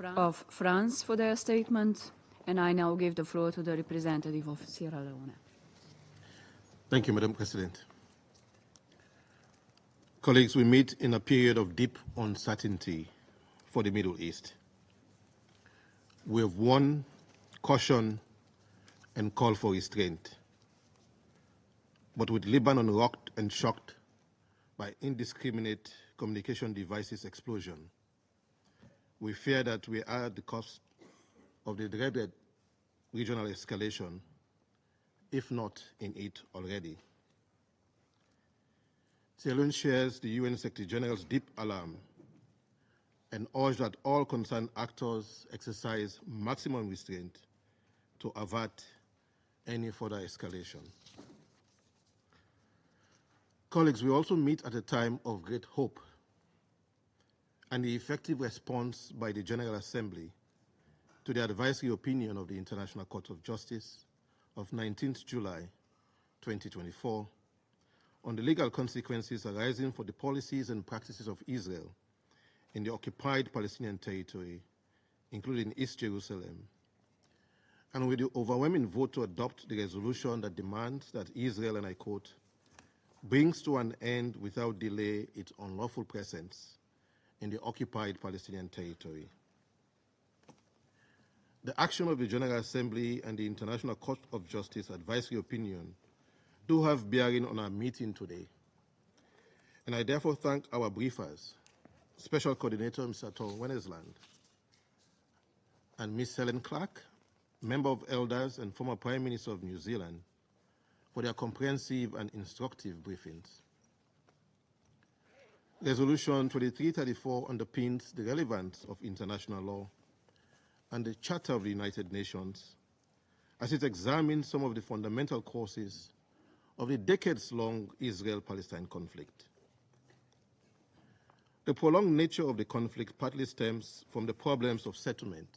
of France for their statement, and I now give the floor to the representative of Sierra Leone. Thank you, Madam President. Colleagues, we meet in a period of deep uncertainty for the Middle East. We have warned, cautioned, and called for restraint. But with Lebanon rocked and shocked by indiscriminate communication devices explosion, we fear that we are at the cusp of the dreaded regional escalation, if not in it already. Sierra Leone shares the UN Secretary General's deep alarm and urge that all concerned actors exercise maximum restraint to avert any further escalation. Colleagues, we also meet at a time of great hope and the effective response by the General Assembly to the advisory opinion of the International Court of Justice of 19th July 2024 on the legal consequences arising for the policies and practices of Israel in the occupied Palestinian territory, including East Jerusalem, and with the overwhelming vote to adopt the resolution that demands that Israel, and I quote, brings to an end without delay its unlawful presence in the occupied Palestinian territory. The action of the General Assembly and the International Court of Justice advisory opinion do have bearing on our meeting today, and I therefore thank our briefers, Special Coordinator Mr. Tor Wennesland, and Ms. Helen Clark, Member of Elders and former Prime Minister of New Zealand, for their comprehensive and instructive briefings. Resolution 2334 underpins the relevance of international law and the Charter of the United Nations as it examines some of the fundamental causes of the decades-long Israel-Palestine conflict. The prolonged nature of the conflict partly stems from the problems of settlement,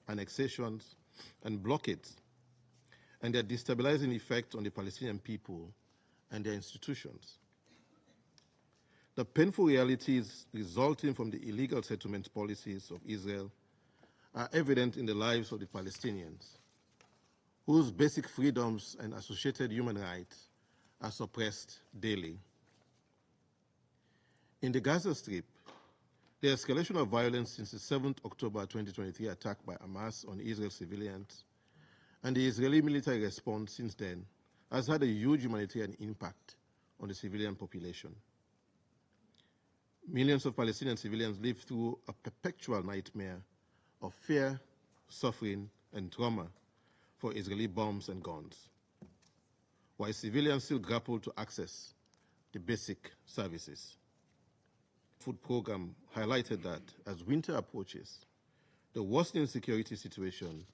annexations, and blockades, and their destabilizing effect on the Palestinian people and their institutions. The painful realities resulting from the illegal settlement policies of Israel are evident in the lives of the Palestinians, whose basic freedoms and associated human rights are suppressed daily. In the Gaza Strip, the escalation of violence since the 7th October 2023 attack by Hamas on Israel civilians and the Israeli military response since then has had a huge humanitarian impact on the civilian population. Millions of Palestinian civilians live through a perpetual nightmare of fear, suffering, and trauma for Israeli bombs and guns, while civilians still grapple to access the basic services. Food program highlighted that as winter approaches, the worsening security situation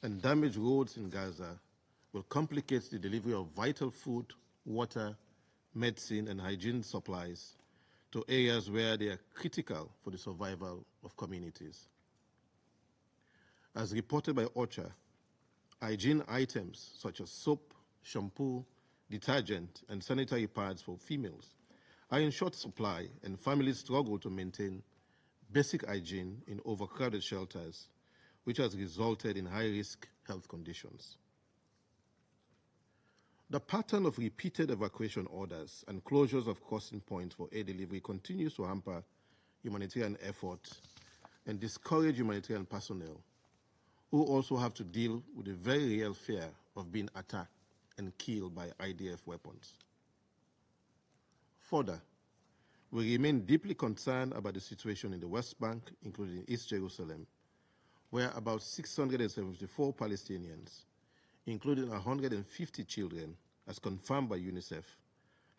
and damaged roads in Gaza will complicate the delivery of vital food, water, medicine, and hygiene supplies to areas where they are critical for the survival of communities. As reported by OCHA, hygiene items such as soap, shampoo, detergent, and sanitary pads for females are in short supply, and families struggle to maintain basic hygiene in overcrowded shelters, which has resulted in high-risk health conditions. The pattern of repeated evacuation orders and closures of crossing points for aid delivery continues to hamper humanitarian efforts and discourage humanitarian personnel, who also have to deal with the very real fear of being attacked and killed by IDF weapons. Further, we remain deeply concerned about the situation in the West Bank, including East Jerusalem, where about 674 Palestinians, including 150 children, as confirmed by UNICEF,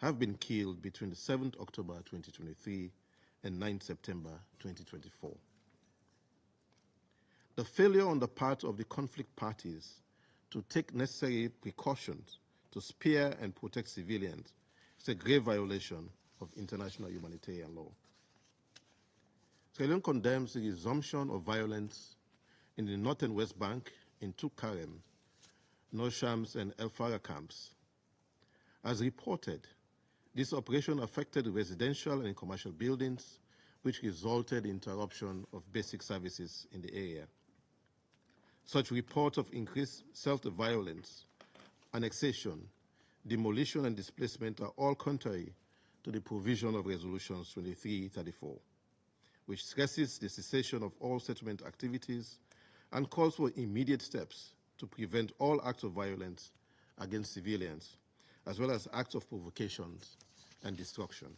have been killed between the 7th October 2023 and 9th September 2024. The failure on the part of the conflict parties to take necessary precautions to spare and protect civilians is a grave violation of international humanitarian law. Sierra Leone condemns the resumption of violence in the North and West Bank in Tulkarem, North Shams, and El Farah camps. As reported, this operation affected residential and commercial buildings, which resulted in interruption of basic services in the area. Such reports of increased self-violence, annexation, demolition, and displacement are all contrary to the provision of Resolutions 2334, which stresses the cessation of all settlement activities and calls for immediate steps to prevent all acts of violence against civilians, as well as acts of provocations and destruction.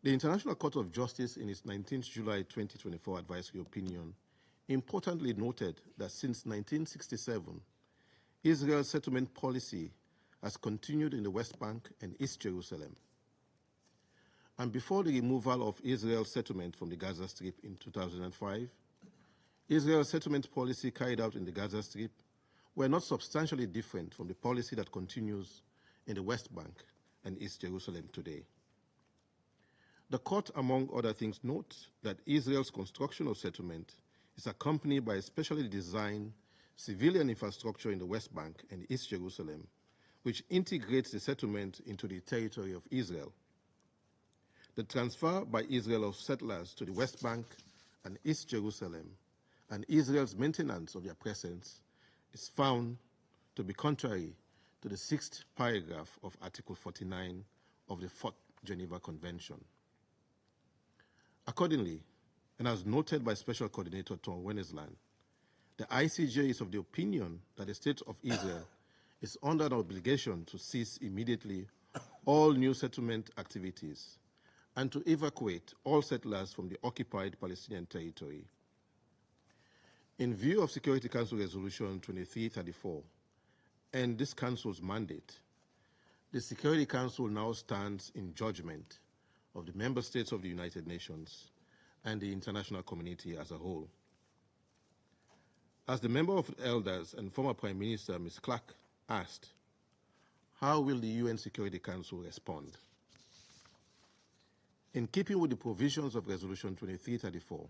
The International Court of Justice, in its 19th July 2024 advisory opinion, importantly noted that since 1967, Israel's settlement policy has continued in the West Bank and East Jerusalem. And before the removal of Israel's settlement from the Gaza Strip in 2005, Israel's settlement policy carried out in the Gaza Strip were not substantially different from the policy that continues in the West Bank and East Jerusalem today. The court, among other things, notes that Israel's construction of settlement is accompanied by a specially designed civilian infrastructure in the West Bank and East Jerusalem, which integrates the settlement into the territory of Israel. The transfer by Israel of settlers to the West Bank and East Jerusalem and Israel's maintenance of their presence is found to be contrary to the 6th paragraph of Article 49 of the 4th Geneva Convention. Accordingly, and as noted by Special Coordinator Tom Wennesland, the ICJ is of the opinion that the State of Israel is under an obligation to cease immediately all new settlement activities and to evacuate all settlers from the occupied Palestinian territory. In view of Security Council Resolution 2334 and this Council's mandate, the Security Council now stands in judgment of the member states of the United Nations and the international community as a whole. As the member of the Elders and former Prime Minister, Ms. Clark, asked, how will the UN Security Council respond? In keeping with the provisions of Resolution 2334,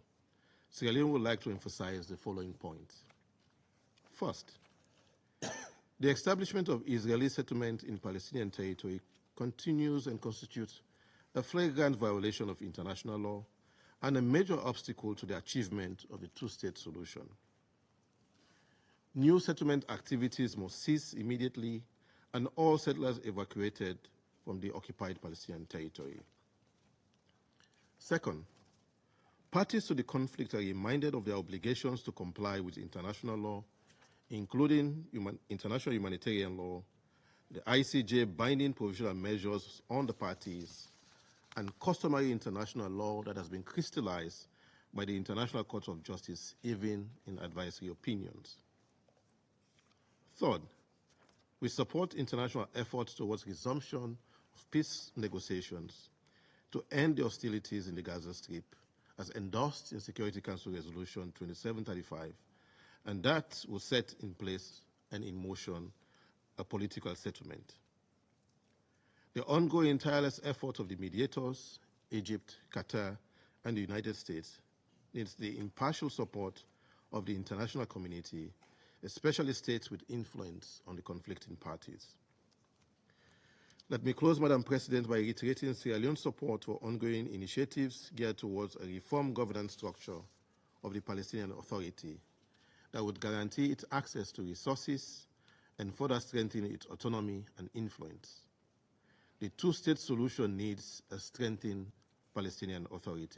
Sierra Leone would like to emphasize the following points. First, the establishment of Israeli settlement in Palestinian territory continues and constitutes a flagrant violation of international law and a major obstacle to the achievement of the two-state solution. New settlement activities must cease immediately and all settlers evacuated from the occupied Palestinian territory. Second, parties to the conflict are reminded of their obligations to comply with international law, including international humanitarian law, the ICJ binding provisional measures on the parties, and customary international law that has been crystallized by the International Court of Justice, even in advisory opinions. Third, we support international efforts towards resumption of peace negotiations to end the hostilities in the Gaza Strip, as endorsed in Security Council Resolution 2735, and that will set in place and in motion a political settlement. The ongoing tireless effort of the mediators, Egypt, Qatar, and the United States needs the impartial support of the international community, especially states with influence on the conflicting parties. Let me close, Madam President, by reiterating Sierra Leone's support for ongoing initiatives geared towards a reformed governance structure of the Palestinian Authority that would guarantee its access to resources and further strengthen its autonomy and influence. The two-state solution needs a strengthened Palestinian Authority.